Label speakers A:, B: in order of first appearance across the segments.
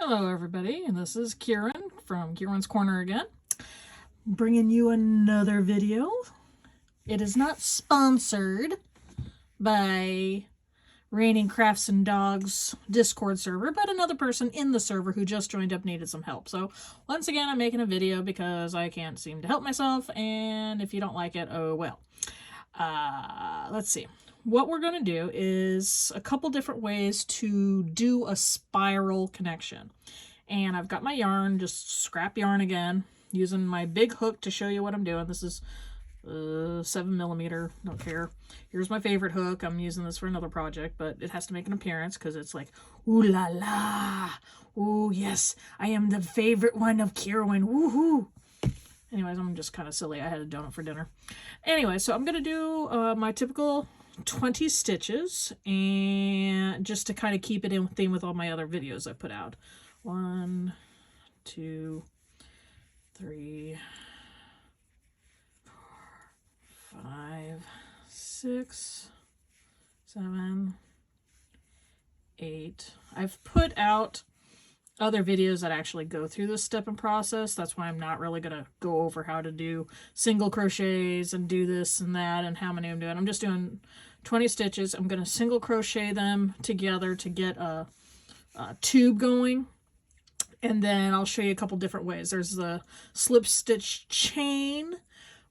A: Hello everybody, and this is Kieran from Kieran's Corner again, bringing you another video. It is not sponsored by Raining Crafts and Dogs Discord server, but another person in the server who just joined up needed some help. So once again, I'm making a video because I can't seem to help myself, and if you don't like it, oh well. Let's see. What we're going to do is a couple different ways to do a spiral connection. And I've got my yarn, just scrap yarn again, using my big hook to show you what I'm doing. This is 7mm, don't care. Here's my favorite hook. I'm using this for another project, but it has to make an appearance because it's like, ooh la la. Ooh, yes, I am the favorite one of Kieran. Woohoo. Anyways, I'm just kind of silly. I had a donut for dinner. Anyway, so I'm going to do my typical 20 stitches, and just to kind of keep it in theme with all my other videos I put out. 1, 2, 3, 4, 5, 6, 7, 8. I've put out other videos that actually go through this step and process. That's why I'm not really going to go over how to do single crochets and do this and that and how many I'm doing. I'm just doing 20 stitches. I'm going to single crochet them together to get a tube going. And then I'll show you a couple different ways. There's the slip stitch chain,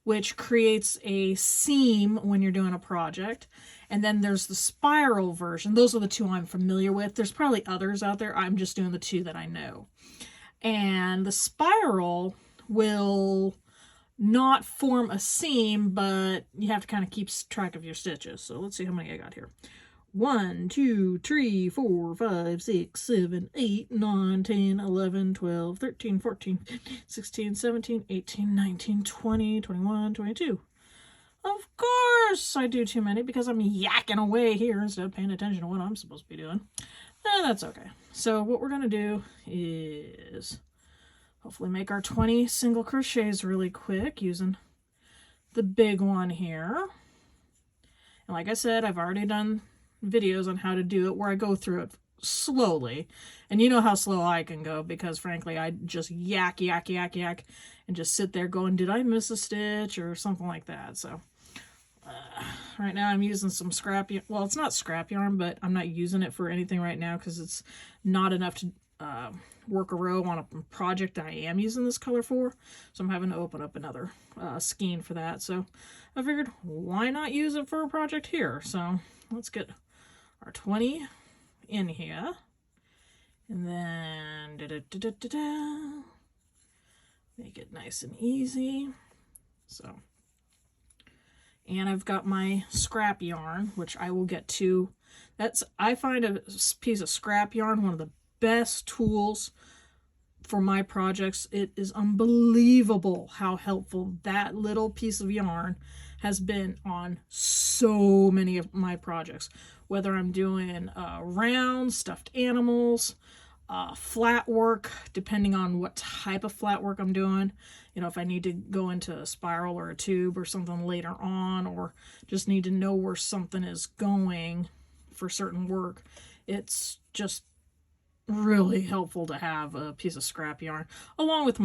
A: which creates a seam when you're doing a project. And then there's the spiral version. Those are the two I'm familiar with. There's probably others out there. I'm just doing the two that I know. And the spiral will not form a seam, but you have to kind of keep track of your stitches. So let's see how many I got here. 1, 2, 3, 4, 5, 6, 7, 8, 9, 10, 11, 12, 13, 14, 15, 16, 17, 18, 19, 20, 21, 22. Of course I do too many because I'm yakking away here instead of paying attention to what I'm supposed to be doing. That's okay. So what we're going to do is hopefully make our 20 single crochets really quick using the big one here. And like I said, I've already done videos on how to do it where I go through it slowly, and you know how slow I can go because frankly I just yak and just sit there going, did I miss a stitch or something like that. So right now I'm using some scrap yarn. Well, it's not scrap yarn, but I'm not using it for anything right now because it's not enough to work a row on a project I am using this color for, so I'm having to open up another skein for that. So I figured, why not use it for a project here? So let's get our 20 in here, and then make it nice and easy. So, and I've got my scrap yarn, which I will get to. I find a piece of scrap yarn one of the best tools for my projects. It is unbelievable how helpful that little piece of yarn has been on so many of my projects, whether I'm doing round stuffed animals, flat work, depending on what type of flat work I'm doing. You know, if I need to go into a spiral or a tube or something later on, or just need to know where something is going for certain work, it's just really helpful to have a piece of scrap yarn along with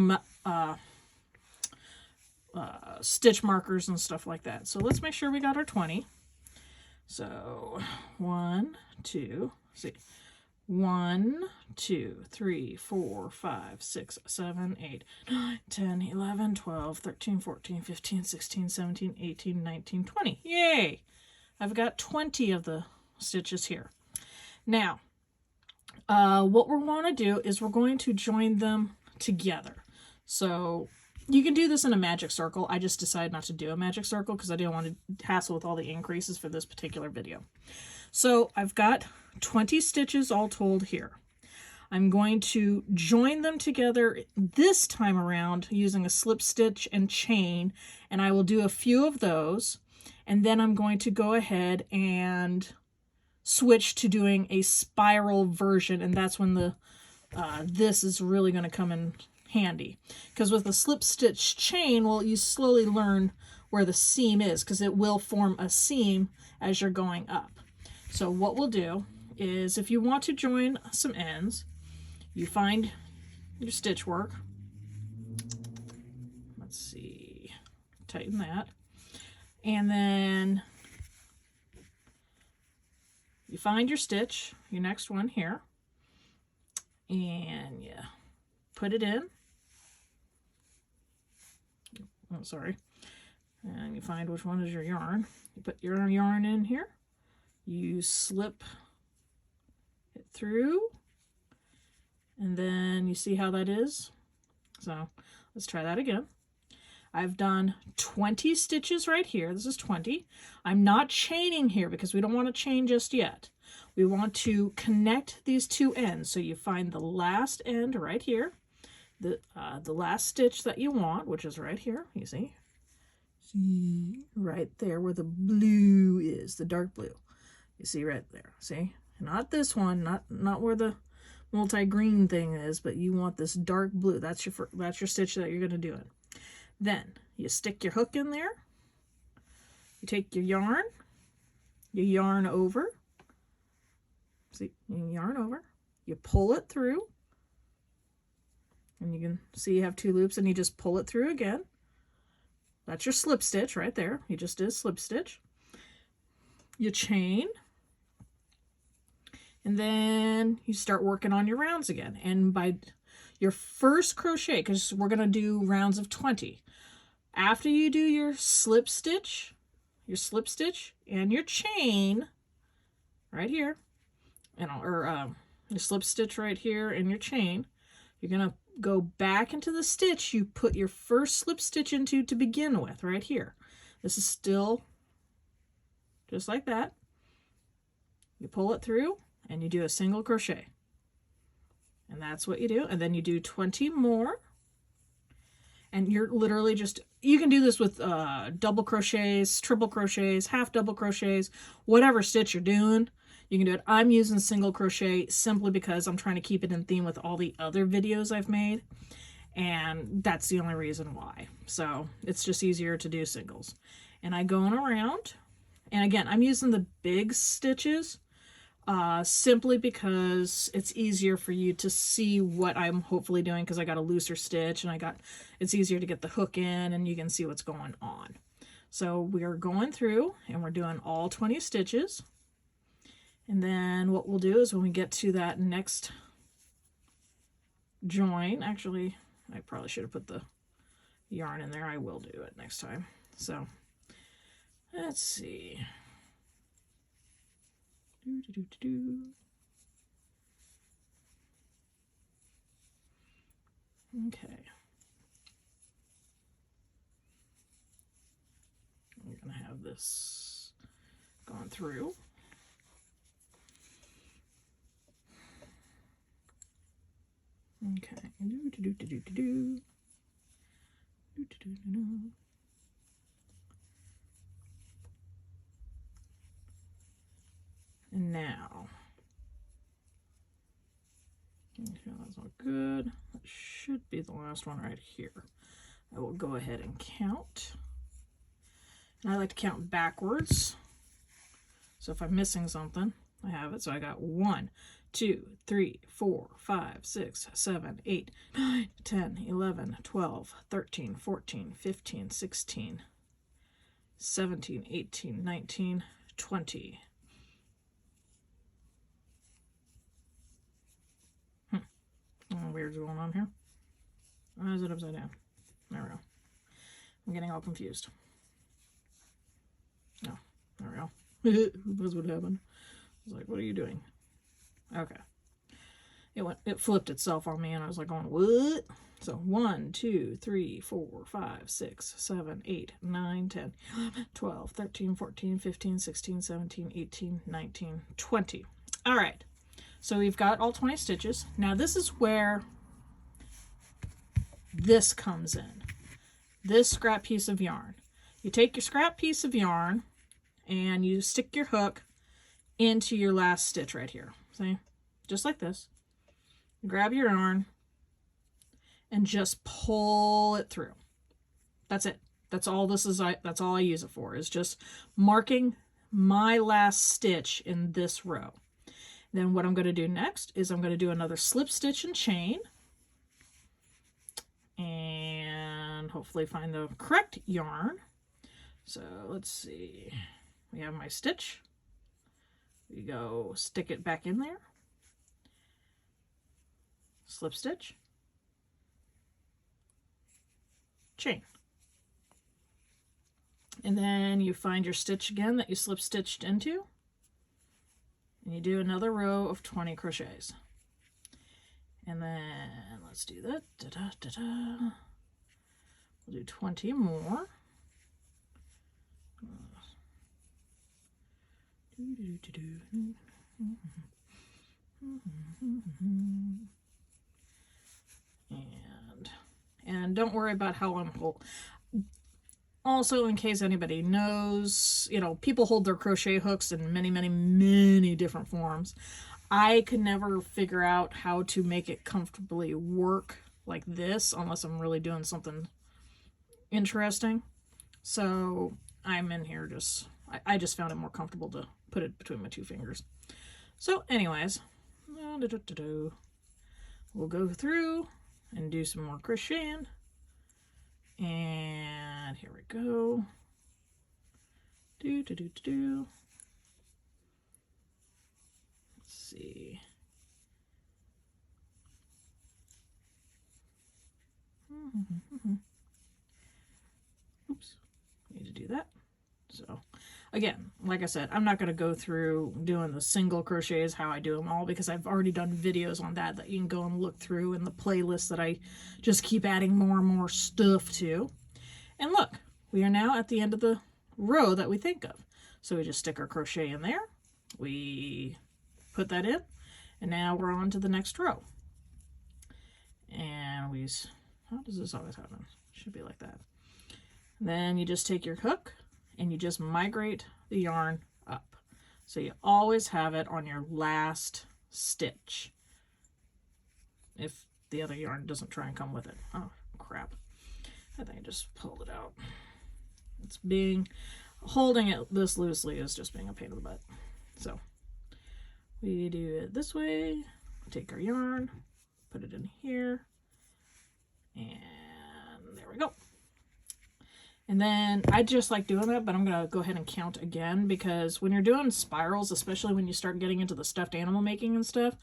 A: stitch markers and stuff like that. So let's make sure we got our 20. So 1, 2, see, 1, 2, 3, 4, 5, 6, 7, 8, 9, 10, 11, 12, 13, 14, 15, 16, 17, 18, 19, 20. Yay! I've got 20 of the stitches here. Now, what we're going to do is we're going to join them together. So you can do this in a magic circle. I just decided not to do a magic circle because I didn't want to hassle with all the increases for this particular video. So I've got 20 stitches all told here. I'm going to join them together this time around using a slip stitch and chain, and I will do a few of those, and then I'm going to go ahead and switch to doing a spiral version, and that's when the this is really going to come in handy, because with the slip stitch chain, well, you slowly learn where the seam is because it will form a seam as you're going up. So what we'll do is, if you want to join some ends, you find your stitch work. Let's see, tighten that. And then you find your stitch, your next one here, and you put it in. Oh, sorry. And you find which one is your yarn. You put your yarn in here. You slip it through. And then you see how that is. So let's try that again. I've done 20 stitches right here. This is 20. I'm not chaining here because we don't want to chain just yet. We want to connect these two ends. So you find the last end right here. The last stitch that you want, which is right here, you see right there where the blue is, the dark blue. You see right there, see? Not this one, not where the multi-green thing is, but you want this dark blue. That's your stitch that you're going to do it. Then you stick your hook in there. You take your yarn over. See, you yarn over. You pull it through. And you can see you have 2 loops, and you just pull it through again. That's your slip stitch right there. You just did a slip stitch. You chain. And then you start working on your rounds again. And by your first crochet, because we're going to do rounds of 20, after you do your slip stitch and your chain right here, your slip stitch right here and your chain, you're going to go back into the stitch you put your first slip stitch into to begin with, right here. This is still just like that. You pull it through and you do a single crochet. And that's what you do. And then you do 20 more. And you're literally just, you can do this with double crochets, triple crochets, half double crochets, whatever stitch you're doing. You can do it. I'm using single crochet simply because I'm trying to keep it in theme with all the other videos I've made. And that's the only reason why. So it's just easier to do singles. And I go on around. And again, I'm using the big stitches simply because it's easier for you to see what I'm hopefully doing, because I got a looser stitch and it's easier to get the hook in and you can see what's going on. So we're going through and we're doing all 20 stitches. And then what we'll do is when we get to that next join, actually, I probably should have put the yarn in there. I will do it next time. So let's see. Okay. We're going to have this gone through. Okay. And now, okay, that's not good. That should be the last one right here. I will go ahead and count. And I like to count backwards. So if I'm missing something, I have it. So I got 1, 2, 3, 4, 5, 6, 7, 8, 9, 10, 11, 12, 13, 14, 15, 16, 17, 18, 19, 20. Weird's going on here. Why is it upside down? There we go. I'm getting all confused. Oh, there we go. That's what happened. I was like, what are you doing? Okay. It flipped itself on me and I was like going, what? So 1, 2, 3, 4, 5, 6, 7, 8, 9, 10, 11, 12, 13, 14, 15, 16, 17, 18, 19, 20. All right. So we've got all 20 stitches. Now this is where this comes in. This scrap piece of yarn. You take your scrap piece of yarn and you stick your hook into your last stitch right here. See? Just like this. Grab your yarn and just pull it through. That's it. That's all this is. That's all I use it for, is just marking my last stitch in this row. Then what I'm going to do next is I'm going to do another slip stitch and chain, and hopefully find the correct yarn. So let's see, we have my stitch, we go stick it back in there, slip stitch, chain, and then you find your stitch again that you slip stitched into, and you do another row of 20 crochets. And then let's do that. We'll do 20 more. And don't worry about how I'm holding. Also, in case anybody knows, you know, people hold their crochet hooks in many different forms. I could never figure out how to make it comfortably work like this unless I'm really doing something interesting. So I'm in here just, I just found it more comfortable to put it between my two fingers. So anyways, we'll go through and do some more crocheting. And here we go. Let's see. Oops, need to do that. So again, like I said, I'm not going to go through doing the single crochets how I do them all, because I've already done videos on that you can go and look through in the playlist that I just keep adding more and more stuff to. And look, we are now at the end of the row that we think of. So we just stick our crochet in there, we put that in, and now we're on to the next row. And we, how does this always happen? Should be like that. Then you just take your hook and you just migrate the yarn up. So you always have it on your last stitch, if the other yarn doesn't try and come with it. Oh, crap. I think I just pulled it out. It's holding it this loosely is just being a pain in the butt. So we do it this way, take our yarn, put it in here, and there we go. And then I just like doing that, but I'm going to go ahead and count again, because when you're doing spirals, especially when you start getting into the stuffed animal making and stuff,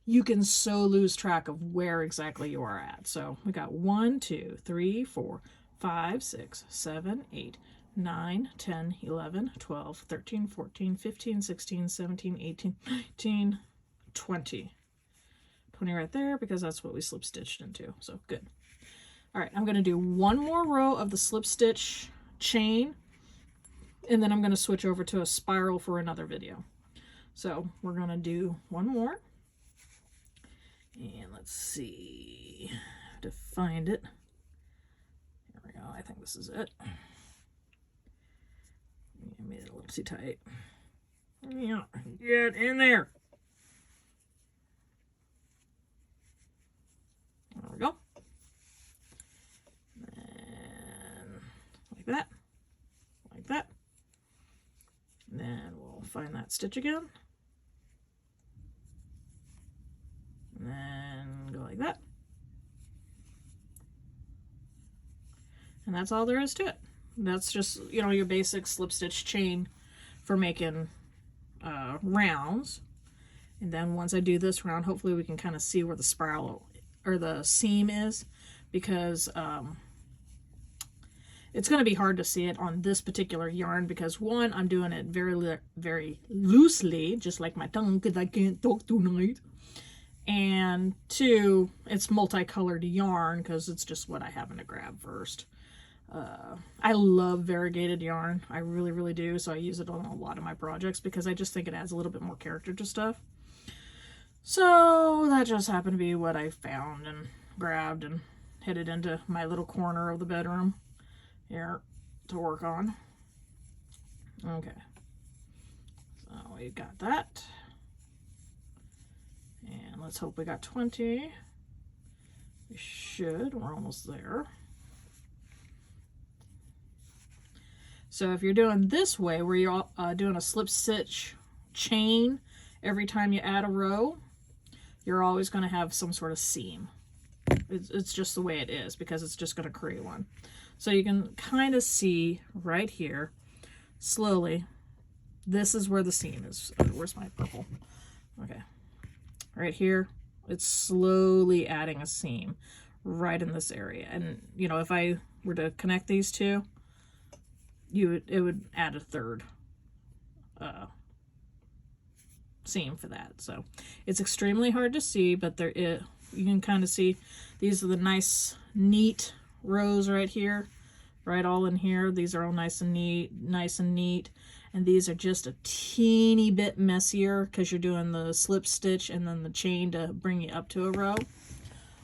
A: you can so lose track of where exactly you are at. So we got 1, 2, 3, 4, 5, 6, 7, 8, 9, 10, 11, 12, 13, 14, 15, 16, 17, 18, 19, 20. 20 right there, because that's what we slip stitched into. So good. All right, I'm going to do one more row of the slip stitch chain, and then I'm going to switch over to a spiral for another video. So we're going to do one more. And let's see, to find it. There we go. I think this is it. I made it a little too tight. Yeah, get in there. There we go. And like that. Like that. And then we'll find that stitch again. And then go like that. And that's all there is to it. That's just, you know, your basic slip stitch chain for making rounds. And then once I do this round, hopefully we can kind of see where the spiral or the seam is, because it's going to be hard to see it on this particular yarn, because one, I'm doing it very loosely, just like my tongue, because I can't talk tonight. And two, it's multicolored yarn because it's just what I happen to grab first. I love variegated yarn. I really do. So I use it on a lot of my projects because I just think it adds a little bit more character to stuff. So that just happened to be what I found and grabbed and headed into my little corner of the bedroom here to work on. Okay. So we got that. And let's hope we got 20. We should. We're almost there. So if you're doing this way, where you're doing a slip stitch chain every time you add a row, you're always going to have some sort of seam. It's just the way it is, because it's just going to create one. So you can kind of see right here, slowly, this is where the seam is. Where's my purple? Okay. Right here, it's slowly adding a seam right in this area. And, you know, if I were to connect these two, it would add a third seam for that. So it's extremely hard to see, but you can kind of see these are the nice, neat rows right here, right, all in here. These are all nice and neat, and these are just a teeny bit messier because you're doing the slip stitch and then the chain to bring you up to a row.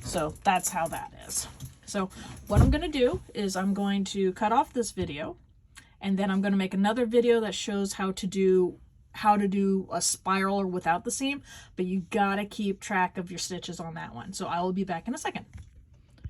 A: So that's how that is. So what I'm going to do is I'm going to cut off this video, and then I'm going to make another video that shows how to do a spiral without the seam, but you got to keep track of your stitches on that one. So I will be back in a second.